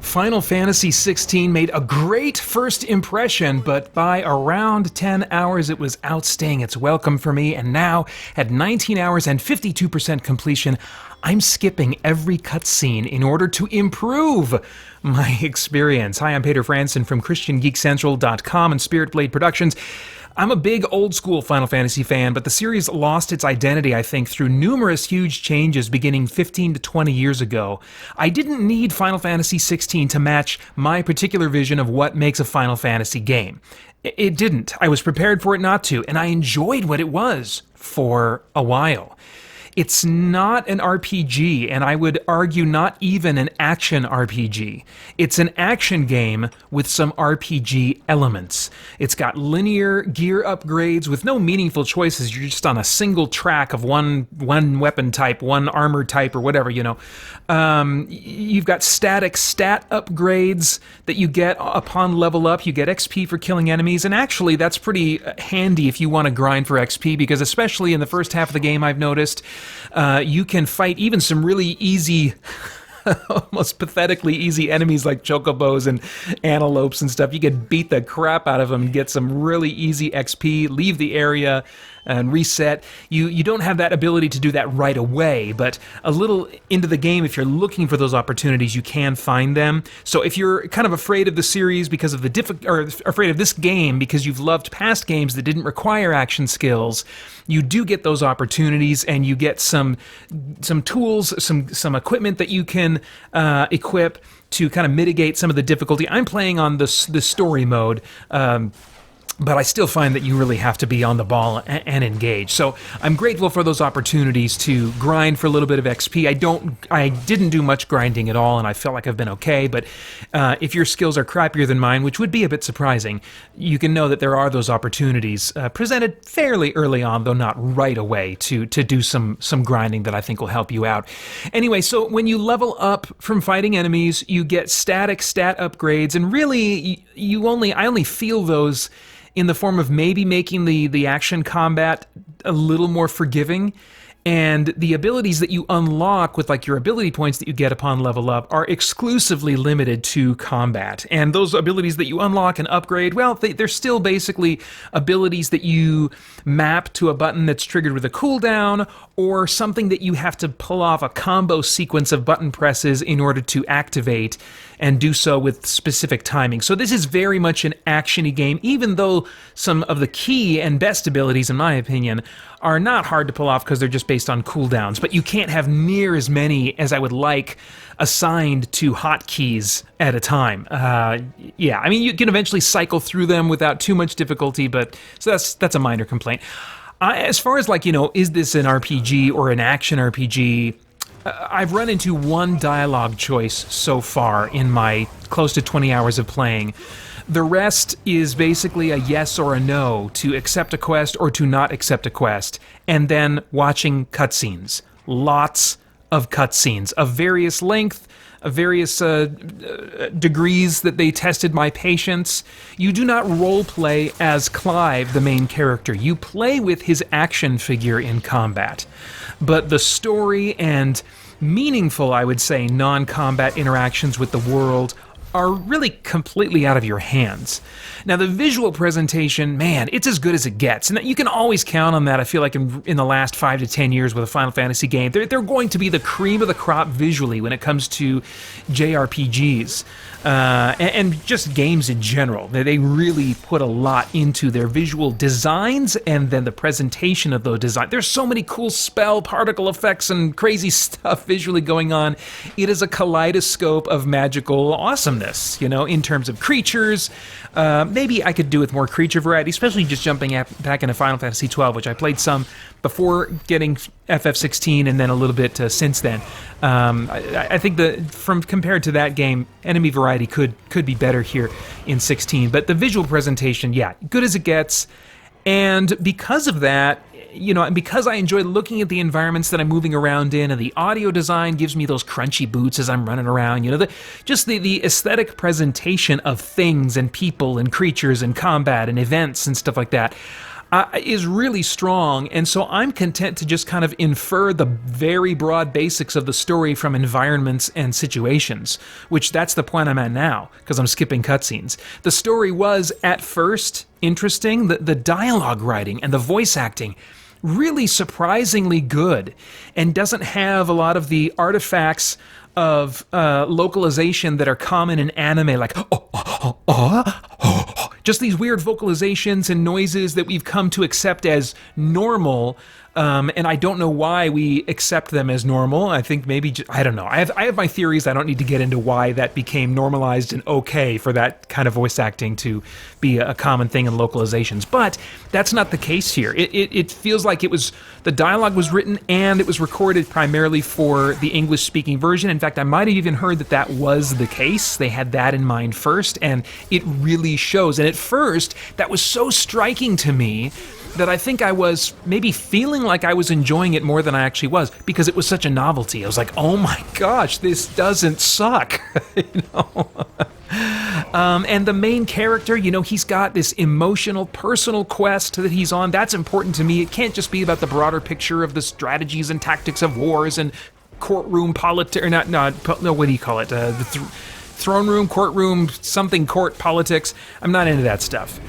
Final Fantasy XVI made a great first impression, but by around 10 hours it was outstaying its welcome for me, and now, at 19 hours and 52% completion, I'm skipping every cutscene in order to improve my experience. Hi, I'm Peter Franson from christiangeekcentral.com and Spirit Blade Productions. I'm a big old-school Final Fantasy fan, but the series lost its identity, I think, through numerous huge changes beginning 15 to 20 years ago. I didn't need Final Fantasy XVI to match my particular vision of what makes a Final Fantasy game. It didn't. I was prepared for it not to, and I enjoyed what it was for a while. It's not an RPG, and I would argue not even an action RPG. It's an action game with some RPG elements. It's got linear gear upgrades with no meaningful choices. You're just on a single track of one weapon type, one armor type, or whatever, you know. You've got static stat upgrades that you get upon level up. You get XP for killing enemies, and actually that's pretty handy if you want to grind for XP, because especially in the first half of the game, I've noticed, you can fight even some really easy, almost pathetically easy enemies like chocobos and antelopes and stuff. You can beat the crap out of them and get some really easy XP, leave the area and reset. You don't have that ability to do that right away, but a little into the game, if you're looking for those opportunities, you can find them. So if you're kind of afraid of the series because of or afraid of this game because you've loved past games that didn't require action skills, you do get those opportunities, and you get some tools, some equipment that you can equip to kind of mitigate some of the difficulty. I'm playing on the story mode, but I still find that you really have to be on the ball and engage. So I'm grateful for those opportunities to grind for a little bit of XP. I didn't do much grinding at all, and I felt like I've been okay, but if your skills are crappier than mine, which would be a bit surprising, you can know that there are those opportunities presented fairly early on, though not right away, to do some grinding that I think will help you out. Anyway, so when you level up from fighting enemies, you get static stat upgrades, and really, I only feel those in the form of maybe making the action combat a little more forgiving, and the abilities that you unlock with like your ability points that you get upon level up are exclusively limited to combat. And those abilities that you unlock and upgrade, well, they're still basically abilities that you map to a button that's triggered with a cooldown, or something that you have to pull off a combo sequence of button presses in order to activate, and do so with specific timing. So this is very much an action-y game, even though some of the key and best abilities, in my opinion, are not hard to pull off because they're just based on cooldowns. But you can't have near as many as I would like assigned to hotkeys at a time. Yeah, I mean, you can eventually cycle through them without too much difficulty, but so that's a minor complaint. As far as, like, you know, is this an RPG or an action RPG? I've run into one dialogue choice so far in my close to 20 hours of playing. The rest is basically a yes or a no to accept a quest or to not accept a quest, and then watching cutscenes. Lots of cutscenes of various length, of various degrees that they tested my patience. You do not role play as Clive, the main character. You play with his action figure in combat. But the story and meaningful, I would say, non-combat interactions with the world are really completely out of your hands. Now, the visual presentation, man, it's as good as it gets. And you can always count on that, I feel like, in the last 5 to 10 years with a Final Fantasy game. They're going to be the cream of the crop visually when it comes to JRPGs. And just games in general. They really put a lot into their visual designs and then the presentation of those designs. There's so many cool spell, particle effects, and crazy stuff visually going on. It is a kaleidoscope of magical awesomeness, you know, in terms of creatures. Maybe I could do with more creature variety, especially just jumping back into Final Fantasy XII, which I played some before getting FF16 and then a little bit since then. I think compared to that game, enemy variety could be better here in 16. But the visual presentation, yeah, good as it gets. And because of that, you know, and because I enjoy looking at the environments that I'm moving around in, and the audio design gives me those crunchy boots as I'm running around, you know, the aesthetic presentation of things and people and creatures and combat and events and stuff like that, is really strong, and so I'm content to just kind of infer the very broad basics of the story from environments and situations, which that's the point I'm at now, because I'm skipping cutscenes. The story was, at first, interesting. The dialogue writing and the voice acting, really surprisingly good, and doesn't have a lot of the artifacts of localization that are common in anime, like just these weird vocalizations and noises that we've come to accept as normal. And I don't know why we accept them as normal. I think maybe, I don't know. I have my theories. I don't need to get into why that became normalized and okay for that kind of voice acting to be a common thing in localizations. But that's not the case here. It feels like the dialogue was written and it was recorded primarily for the English-speaking version. In fact, I might have even heard that was the case. They had that in mind first, and it really shows. And at first, that was so striking to me that I think I was maybe feeling like I was enjoying it more than I actually was, because it was such a novelty. I was like, oh my gosh, this doesn't suck. And the main character, he's got this emotional, personal quest that he's on. That's important to me. It can't just be about the broader picture of the strategies and tactics of wars and courtroom politics, or what do you call it? The throne room, courtroom, something court politics. I'm not into that stuff.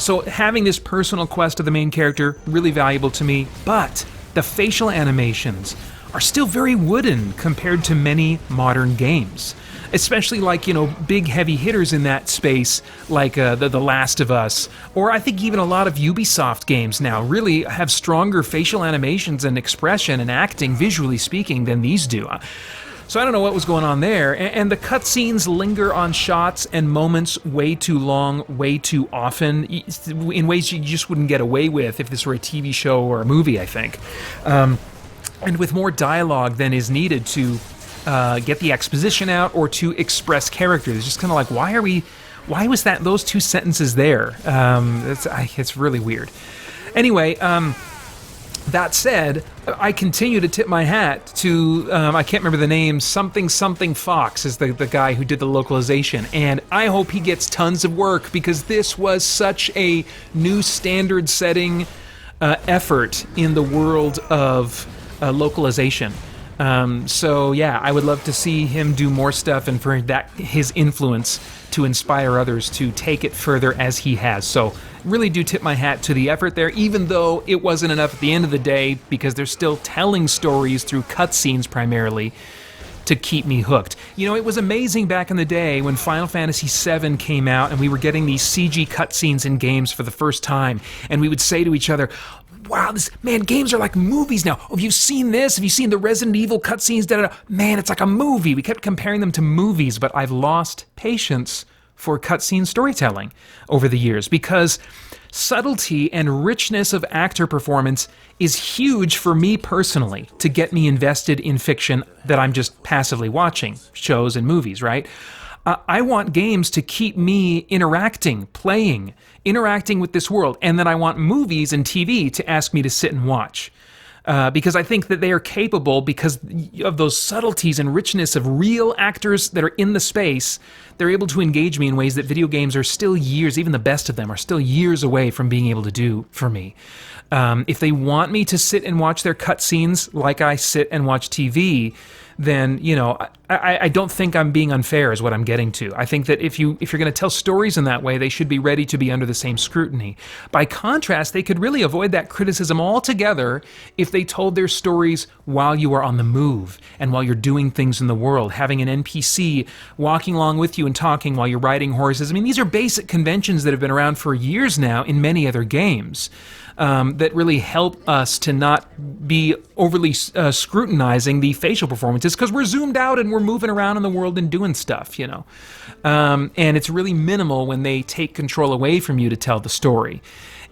So having this personal quest of the main character, really valuable to me, but the facial animations are still very wooden compared to many modern games. Especially like, big heavy hitters in that space, like the Last of Us, or I think even a lot of Ubisoft games now really have stronger facial animations and expression and acting, visually speaking, than these do. So I don't know what was going on there, and the cutscenes linger on shots and moments way too long, way too often, in ways you just wouldn't get away with if this were a TV show or a movie, I think. And with more dialogue than is needed to get the exposition out or to express characters. It's just kind of like, why was those two sentences there? It's really weird. Anyway, that said, I continue to tip my hat to, I can't remember the name, something Fox is the guy who did the localization, and I hope he gets tons of work, because this was such a new standard-setting effort in the world of localization. So yeah, I would love to see him do more stuff, and for his influence to inspire others to take it further as he has. So really do tip my hat to the effort there, even though it wasn't enough at the end of the day, because they're still telling stories through cutscenes primarily to keep me hooked. It was amazing back in the day when Final Fantasy VII came out and we were getting these CG cutscenes in games for the first time, and we would say to each other, wow, games are like movies now. Oh, have you seen this? Have you seen the Resident Evil cutscenes? Man, it's like a movie. We kept comparing them to movies, but I've lost patience for cutscene storytelling over the years, because subtlety and richness of actor performance is huge for me personally to get me invested in fiction that I'm just passively watching, shows and movies, right? I want games to keep me interacting, interacting with this world, and then I want movies and TV to ask me to sit and watch. Because I think that they are capable, because of those subtleties and richness of real actors that are in the space, they're able to engage me in ways that video games are still years, even the best of them, are still years away from being able to do for me. If they want me to sit and watch their cutscenes like I sit and watch TV, then, I don't think I'm being unfair is what I'm getting to. I think that if you're going to tell stories in that way, they should be ready to be under the same scrutiny. By contrast, they could really avoid that criticism altogether if they told their stories while you are on the move and while you're doing things in the world, having an NPC walking along with you and talking while you're riding horses. I mean, these are basic conventions that have been around for years now in many other games. That really help us to not be overly scrutinizing the facial performances, because we're zoomed out and we're moving around in the world and doing stuff, and it's really minimal when they take control away from you to tell the story.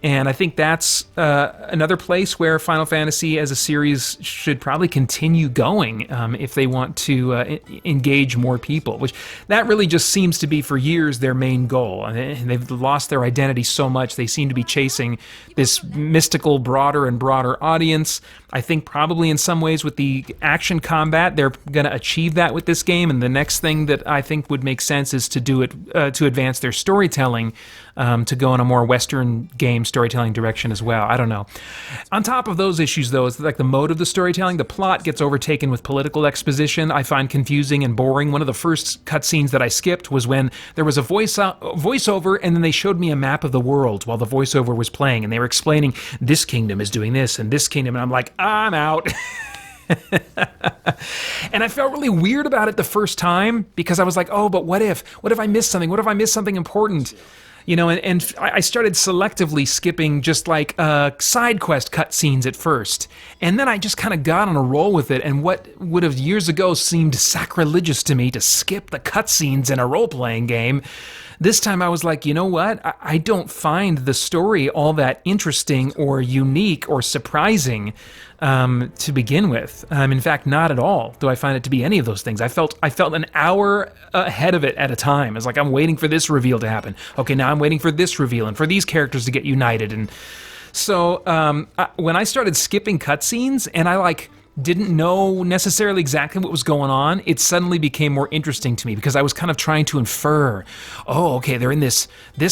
And I think that's another place where Final Fantasy as a series should probably continue going if they want to engage more people, which that really just seems to be for years their main goal. And they've lost their identity so much. They seem to be chasing this mystical, broader and broader audience. I think probably in some ways with the action combat, they're going to achieve that with this game. And the next thing that I think would make sense is to do it to advance their storytelling, to go in a more Western games storytelling direction as well. I don't know. On top of those issues, though, is like the mode of the storytelling. The plot gets overtaken with political exposition. I find confusing and boring. One of the first cutscenes that I skipped was when there was a voiceover, and then they showed me a map of the world while the voiceover was playing, and they were explaining this kingdom is doing this and this kingdom, and I'm like, I'm out. And I felt really weird about it the first time because I was like, oh, but what if I missed something? What if I missed something important? You know, and I started selectively skipping just like side quest cutscenes at first. And then I just kind of got on a roll with it. And what would have years ago seemed sacrilegious to me to skip the cutscenes in a role-playing game, this time I was like, you know what? I don't find the story all that interesting or unique or surprising to begin with. In fact, not at all do I find it to be any of those things. I felt an hour ahead of it at a time. It's like I'm waiting for this reveal to happen. Okay, now I'm waiting for this reveal and for these characters to get united. And so when I started skipping cutscenes and I didn't know necessarily exactly what was going on, it suddenly became more interesting to me because I was kind of trying to infer, oh, okay, they're in this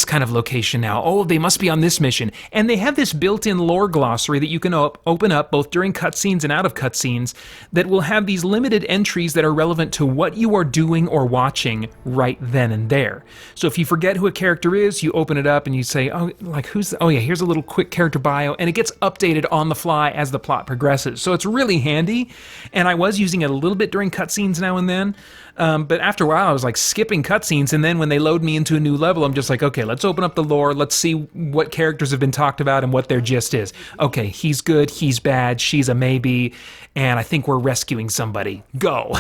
kind of location now. Oh, they must be on this mission. And they have this built-in lore glossary that you can open up both during cutscenes and out of cutscenes that will have these limited entries that are relevant to what you are doing or watching right then and there. So if you forget who a character is, you open it up and you say, oh, like here's a little quick character bio, and it gets updated on the fly as the plot progresses. So it's really handy, and I was using it a little bit during cutscenes now and then, but after a while I was like skipping cutscenes, and then when they load me into a new level, I'm just like, okay, let's open up the lore, let's see what characters have been talked about and what their gist is. Okay, he's good, he's bad, she's a maybe, and I think we're rescuing somebody. Go!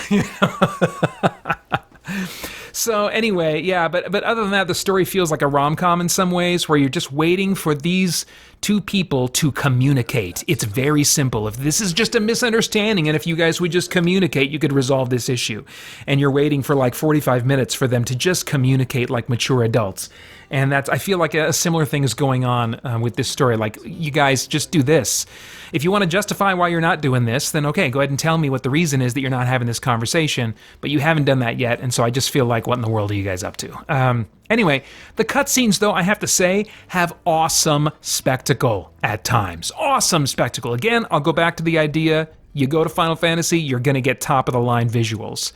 So anyway, yeah, but other than that, the story feels like a rom-com in some ways, where you're just waiting for these two people to communicate. It's very simple. If this is just a misunderstanding, and if you guys would just communicate, you could resolve this issue. And you're waiting for like 45 minutes for them to just communicate like mature adults. And I feel like a similar thing is going on with this story. Like, you guys just do this. If you want to justify why you're not doing this, then okay, go ahead and tell me what the reason is that you're not having this conversation. But you haven't done that yet, and so I just feel like, what in the world are you guys up to? Anyway, the cutscenes, though, I have to say, have awesome spectacle at times. Awesome spectacle. Again, I'll go back to the idea, you go to Final Fantasy, you're going to get top-of-the-line visuals.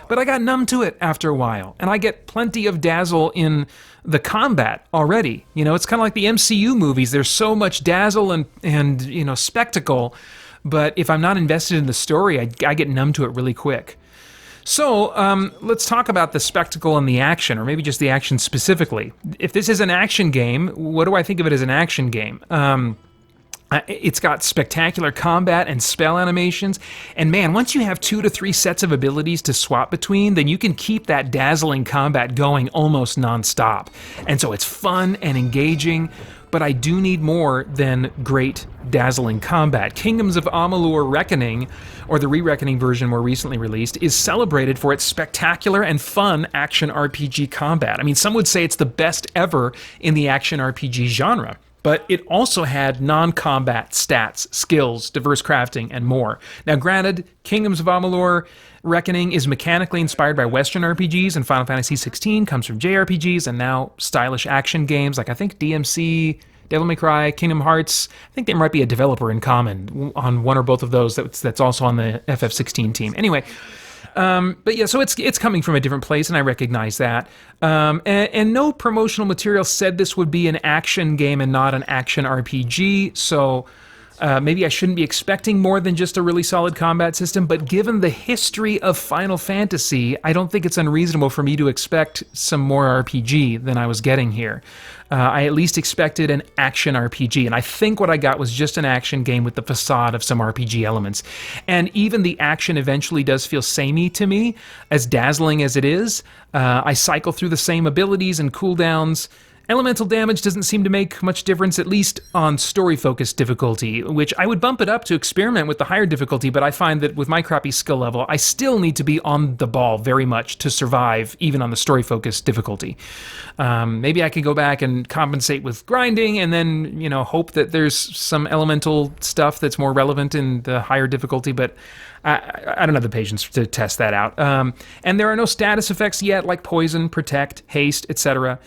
But I got numb to it after a while, and I get plenty of dazzle in the combat already. You know, it's kind of like the MCU movies. There's so much dazzle and spectacle, but if I'm not invested in the story, I get numb to it really quick. So let's talk about the spectacle and the action, or maybe just the action specifically. If this is an action game, what do I think of it as an action game? It's got spectacular combat and spell animations, and man, once you have 2 to 3 sets of abilities to swap between, then you can keep that dazzling combat going almost nonstop. And so it's fun and engaging, but I do need more than great dazzling combat. Kingdoms of Amalur Reckoning, or the Re-Reckoning version more recently released, is celebrated for its spectacular and fun action RPG combat. I mean, some would say it's the best ever in the action RPG genre. But it also had non-combat stats, skills, diverse crafting, and more. Now granted, Kingdoms of Amalur Reckoning is mechanically inspired by Western RPGs, and Final Fantasy XVI comes from JRPGs, and now stylish action games like I think DMC, Devil May Cry, Kingdom Hearts. I think there might be a developer in common on one or both of those that's also on the FF16 team. Anyway, but yeah, so it's coming from a different place, and I recognize that. And no promotional material said this would be an action game and not an action RPG, so maybe I shouldn't be expecting more than just a really solid combat system, but given the history of Final Fantasy, I don't think it's unreasonable for me to expect some more RPG than I was getting here. I at least expected an action RPG, and I think what I got was just an action game with the facade of some RPG elements. And even the action eventually does feel samey to me, as dazzling as it is. I cycle through the same abilities and cooldowns. Elemental damage doesn't seem to make much difference, at least on story-focused difficulty, which I would bump it up to experiment with the higher difficulty, but I find that with my crappy skill level, I still need to be on the ball very much to survive, even on the story-focused difficulty. Maybe I could go back and compensate with grinding, and then, hope that there's some elemental stuff that's more relevant in the higher difficulty, but I don't have the patience to test that out. And there are no status effects yet, like poison, protect, haste, etc.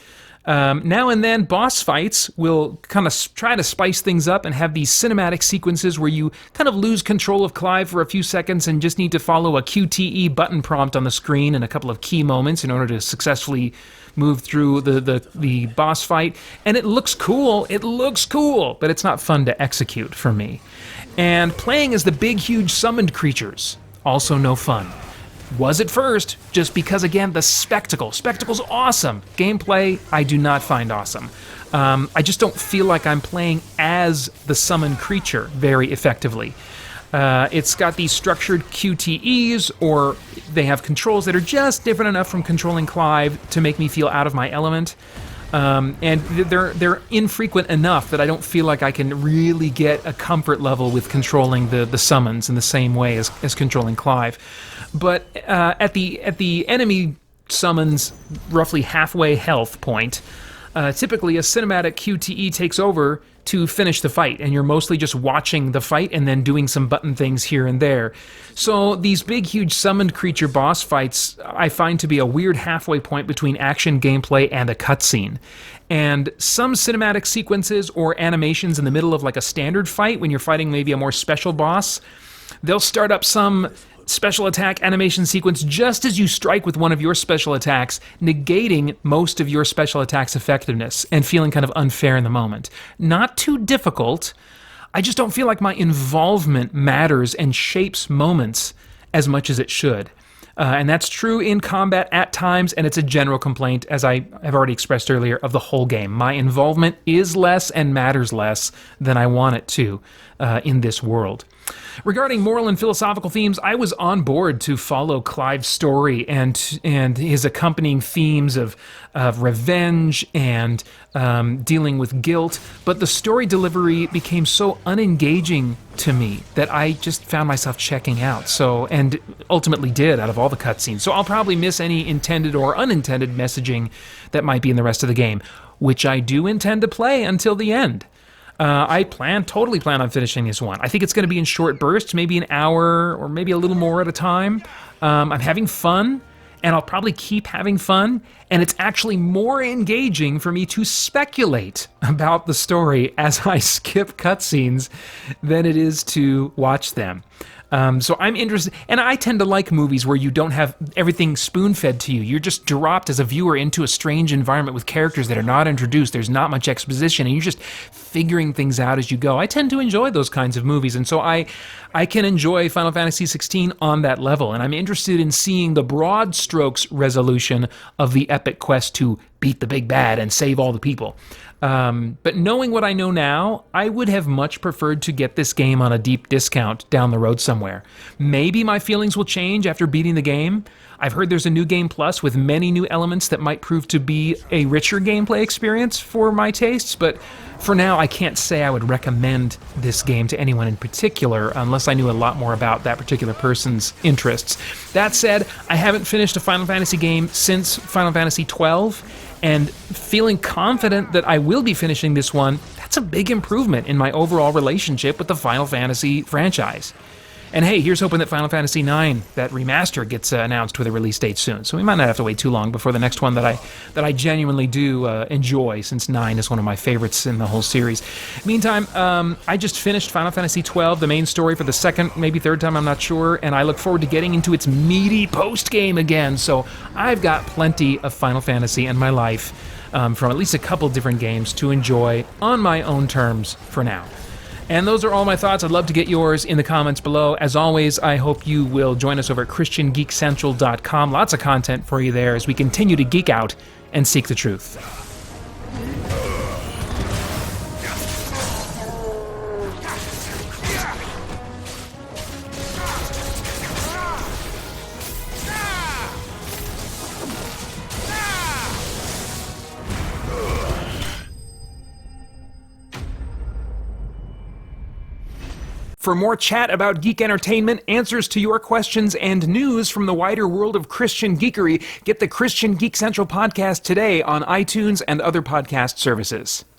Now and then, boss fights will kind of try to spice things up and have these cinematic sequences where you kind of lose control of Clive for a few seconds and just need to follow a QTE button prompt on the screen and a couple of key moments in order to successfully move through the boss fight. And it looks cool, but it's not fun to execute for me. And playing as the big, huge summoned creatures, also no fun. Was at first, just because, again, the spectacle's awesome. Gameplay, I do not find awesome. I just don't feel like I'm playing as the summoned creature very effectively. It's got these structured QTEs, or they have controls that are just different enough from controlling Clive to make me feel out of my element. And they're infrequent enough that I don't feel like I can really get a comfort level with controlling the summons in the same way as controlling Clive. But at the enemy summons roughly halfway health point, typically a cinematic QTE takes over to finish the fight, and you're mostly just watching the fight and then doing some button things here and there. So these big, huge summoned creature boss fights I find to be a weird halfway point between action gameplay and a cutscene. And some cinematic sequences or animations in the middle of like a standard fight, when you're fighting maybe a more special boss, they'll start up some special attack animation sequence just as you strike with one of your special attacks, negating most of your special attack's effectiveness and feeling kind of unfair in the moment. Not too difficult. I just don't feel like my involvement matters and shapes moments as much as it should. And that's true in combat at times, and it's a general complaint, as I have already expressed earlier, of the whole game. My involvement is less and matters less than I want it to in this world. Regarding moral and philosophical themes, I was on board to follow Clive's story and his accompanying themes of revenge and dealing with guilt, but the story delivery became so unengaging to me that I just found myself checking out. And ultimately did out of all the cutscenes. So I'll probably miss any intended or unintended messaging that might be in the rest of the game, which I do intend to play until the end. I totally plan on finishing this one. I think it's going to be in short bursts, maybe an hour or maybe a little more at a time. I'm having fun, and I'll probably keep having fun, and it's actually more engaging for me to speculate about the story as I skip cutscenes than it is to watch them. So I'm interested, and I tend to like movies where you don't have everything spoon-fed to you. You're just dropped as a viewer into a strange environment with characters that are not introduced. There's not much exposition, and you're just figuring things out as you go. I tend to enjoy those kinds of movies, and so I can enjoy Final Fantasy XVI on that level, and I'm interested in seeing the broad strokes resolution of the epic quest to beat the big bad and save all the people. But knowing what I know now, I would have much preferred to get this game on a deep discount down the road somewhere. Maybe my feelings will change after beating the game. I've heard there's a new game plus with many new elements that might prove to be a richer gameplay experience for my tastes, but for now I can't say I would recommend this game to anyone in particular unless I knew a lot more about that particular person's interests. That said, I haven't finished a Final Fantasy game since Final Fantasy XII, and feeling confident that I will be finishing this one, that's a big improvement in my overall relationship with the Final Fantasy franchise. And hey, here's hoping that Final Fantasy IX, that remaster, gets announced with a release date soon. So we might not have to wait too long before the next one that I genuinely do enjoy, since 9 is one of my favorites in the whole series. Meantime, I just finished Final Fantasy XII, the main story, for the second, maybe third time, I'm not sure, and I look forward to getting into its meaty post-game again. So I've got plenty of Final Fantasy in my life from at least a couple different games to enjoy on my own terms for now. And those are all my thoughts. I'd love to get yours in the comments below. As always, I hope you will join us over at christiangeekcentral.com. Lots of content for you there as we continue to geek out and seek the truth. For more chat about geek entertainment, answers to your questions, and news from the wider world of Christian geekery, get the Christian Geek Central podcast today on iTunes and other podcast services.